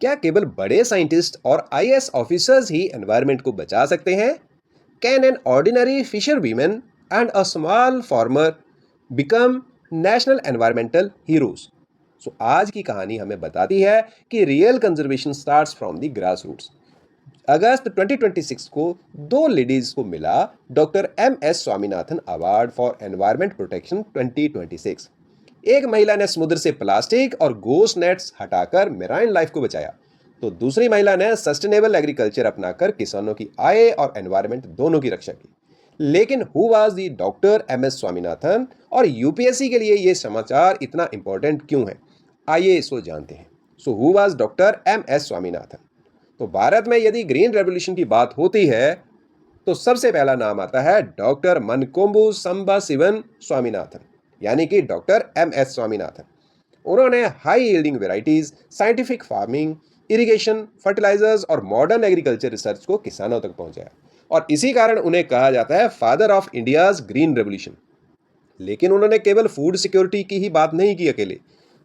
क्या केवल बड़े साइंटिस्ट और आईएएस ऑफिसर्स ही एनवायरनमेंट को बचा सकते हैं? Can an ordinary fisher women and a small farmer become national environmental heroes? So आज की कहानी हमें बताती है कि real conservation starts from the grass roots. अगस्त 2026 को दो लेडीज को मिला doctor M S Swaminathan award for environment protection 2026। एक महिला ने समुद्र से प्लास्टिक और गोस्ट नेट्स हटाकर मेराइन लाइफ को बचाया, तो दूसरी महिला ने सस्टेनेबल एग्रीकल्चर अपनाकर किसानों की आय और एनवायरमेंट दोनों की रक्षा की। लेकिन who was the doctor M S Swaminathan और यूपीएससी के लिए ये समाचार इतना इंपॉर्टेंट क्यों है? आइए इसको जानते हैं। So who was doctor M S Swaminathan? तो भारत में यदि ग्रीन रेवोल्यूशन की बात होती है तो सबसे पहला नाम आता है डॉक्टर मनकोम्बू संबा शिवन स्वामीनाथन, यानी कि डॉक्टर एम एस स्वामीनाथन। उन्होंने high yielding varieties, scientific farming, irrigation, fertilisers और मॉडर्न एग्रीकल्चर रिसर्च को किसानों तक पहुंचाया, और इसी कारण उन्हें कहा जाता है father of India's green revolution. लेकिन उन्होंने केवल फूड सिक्योरिटी की ही बात नहीं की अकेले।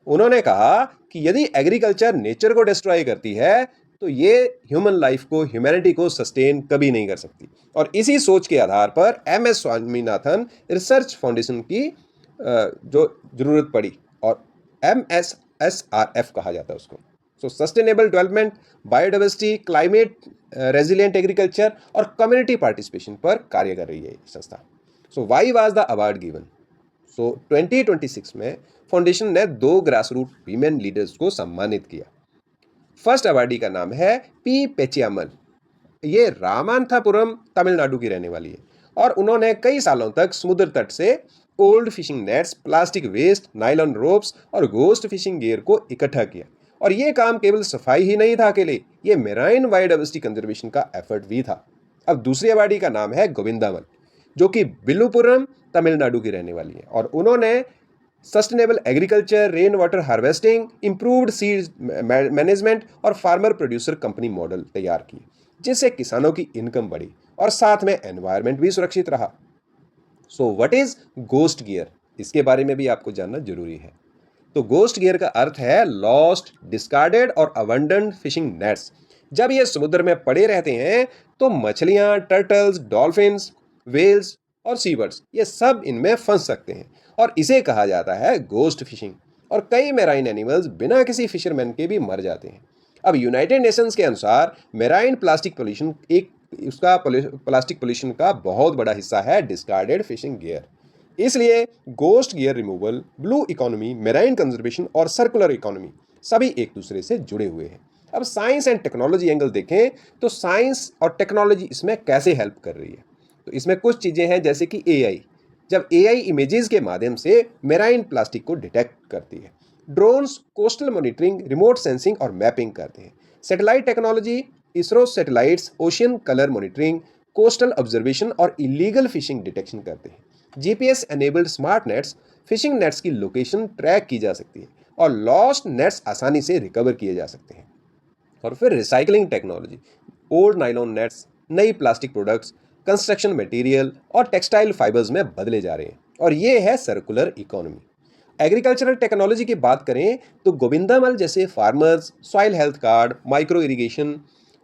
उन्होंने कहा कि यदि एग्रीकल्चर नेचर को डिस्ट्रॉय करती है तो ये ह्यूमन लाइफ को, ह्यूमैनिटी को सस्टेन कभी नहीं कर सकती। और इसी सोच के आधार पर M S Swaminathan research foundation की जो ज़रूरत पड़ी, और MSSRF कहा जाता है उसको। So sustainable development, biodiversity, climate resilient agriculture और कम्युनिटी पार्टिसिपेशन पर कार्य कर रही है ये संस्था। So why was the award given? So 2026 में फाउंडेशन ने दो ग्रास रूट वीमेन लीडर्स को सम्मानित किया। फर्स्ट अवार्डी का नाम है पी पेचियामल। ये रामानथापुरम तमिलनाडु की रहने वाली है, और उन्होंने कई सालों तक समुद्र तट से old fishing nets, plastic waste, nylon ropes और गोस्ट फिशिंग गियर को इकट्ठा किया। और ये काम केवल सफाई ही नहीं था अकेले, ये मेराइन बायोडाइवर्सिटी कंजर्वेशन का एफर्ट भी था। अब दूसरी अवार्डी का नाम है गोविंदावन, जो कि बिल्लुपुरम तमिलनाडु की रहने वाली है, और उन्होंने sustainable agriculture, rain water harvesting, improved seed management और फार्मर प्रोड्यूसर कंपनी मॉडल तैयार किए, जिससे किसानों की इनकम बढ़ी और साथ में एनवायरनमेंट भी सुरक्षित रहा। So what is ghost gear? इसके बारे में भी आपको जानना जरूरी है। तो गोस्ट गियर का अर्थ है लॉस्ट, डिस्कार्डेड और अबंडन्ड फिशिंग नेट्स। जब ये समुद्र में पड़े रहते हैं तो मछलियां, टर्टल्स, डॉल्फिन्स, वेल्स और सीबर्ड्स ये सब इनमें फंस सकते हैं, और इसे कहा जाता है गोस्ट फिशिंग। और कई मेराइन एनिमल्स बिना किसी फिशरमैन के भी मर जाते हैं। अब यूनाइटेड नेशंस के अनुसार marine plastic pollution plastic pollution का बहुत बड़ा हिस्सा है डिस्कार्डेड फिशिंग गियर। इसलिए ghost gear removal, blue economy, marine conservation और सर्कुलर इकोनॉमी सभी एक दूसरे से जुड़े हुए हैं। अब साइंस एंड टेक्नोलॉजी एंगल देखें तो साइंस और टेक्नोलॉजी इसमें कैसे हेल्प कर रही है? तो इसमें कुछ चीज़ें हैं, जैसे कि एआई। जब एआई इमेजेस के माध्यम से मेराइन प्लास्टिक को डिटेक्ट करती है। Drones coastal monitoring, remote sensing और मैपिंग करते हैं। Satellite technology, ISRO satellites ocean colour monitoring, coastal observation और इलीगल फिशिंग डिटेक्शन करते हैं। GPS enabled smart nets, fishing nets की लोकेशन ट्रैक की जा सकती है और लॉस्ट नेट्स आसानी से रिकवर किए जा सकते हैं। और फिर recycling technology, old nylon nets नई प्लास्टिक प्रोडक्ट्स, कंस्ट्रक्शन मटेरियल और टेक्सटाइल फाइबर्स में बदले जा रहे हैं, और ये है सर्कुलर इकोनॉमी। एग्रीकल्चरल टेक्नोलॉजी की बात करें तो गोविंदामल जैसे farmers soil health card, micro irrigation,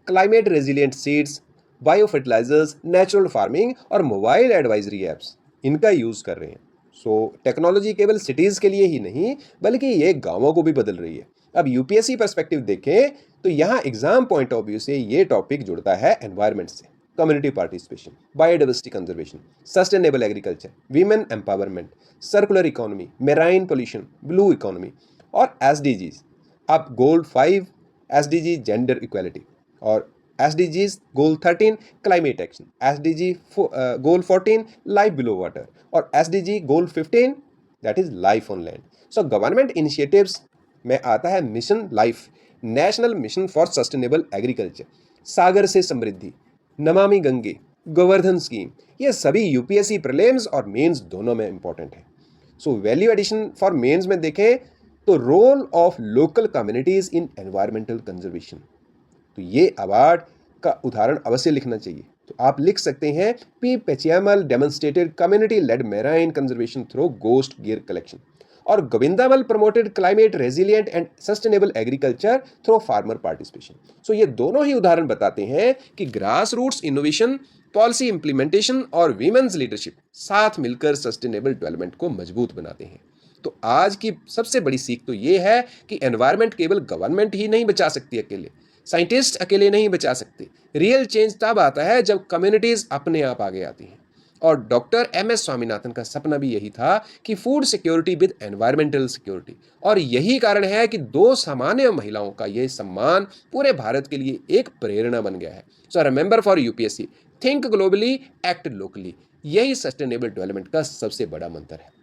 climate resilient seeds, bio fertilisers, natural farming और मोबाइल एडवाइजरी एप्स इनका यूज़ कर रहे हैं। सो टेक्नोलॉजी केवल सिटीज़ के लिए ही नहीं बल्कि ये गांवों को भी बदल रही है। अब यूपीएससी पर्सपेक्टिव देखें तो यहाँ एग्जाम पॉइंट ऑफ व्यू से ये टॉपिक जुड़ता है एनवायरनमेंट से। Community participation, biodiversity conservation, sustainable agriculture, women empowerment, circular economy, marine pollution, blue economy और एसडीजीज। अब गोल 5 एसडीजी जेंडर इक्वालिटी, और SDGs goal 13 climate action, SDG goal 14 life below water और SDG goal 15 that is life on land. So government initiatives में आता है mission life, national mission for sustainable agriculture, Sagar se Samriddhi, Namami Gange, Govardhan scheme. ये सभी UPSC prelims और mains दोनों में इंपॉर्टेंट है। So value addition for mains में देखें तो role of local communities in environmental conservation, तो ये अवार्ड का उदाहरण अवश्य लिखना चाहिए। तो आप लिख सकते हैं P Pechiammal demonstrated community led marine conservation through ghost gear collection, और Govindammal promoted climate resilient and sustainable agriculture through farmer participation. So ये दोनों ही उदाहरण बताते हैं कि grass roots innovation, policy implementation और वीमेन्स लीडरशिप साथ मिलकर सस्टेनेबल डेवलपमेंट को मजबूत बनाते हैं। तो आज की सबसे बड़ी सीख तो ये है कि एनवायरनमेंट केवल गवर्नमेंट ही नहीं बचा सकती अकेले, साइंटिस्ट अकेले नहीं बचा सकते। रियल चेंज तब आता है जब कम्युनिटीज अपने आप आगे आती हैं। और डॉक्टर एम.एस. स्वामीनाथन का सपना भी यही था कि food security with environmental security. और यही कारण है कि दो सामान्य महिलाओं का यह सम्मान पूरे भारत के लिए एक प्रेरणा बन गया है। So remember for UPSC, think globally, act locally. यही सस्टेनेबल डेवलपमेंट का सबसे बड़ा मंत्र है।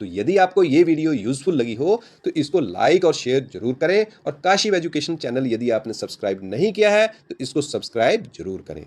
तो यदि आपको ये वीडियो यूजफुल लगी हो तो इसको लाइक और शेयर जरूर करें, और काशिव एजुकेशन चैनल यदि आपने सब्सक्राइब नहीं किया है तो इसको सब्सक्राइब जरूर करें।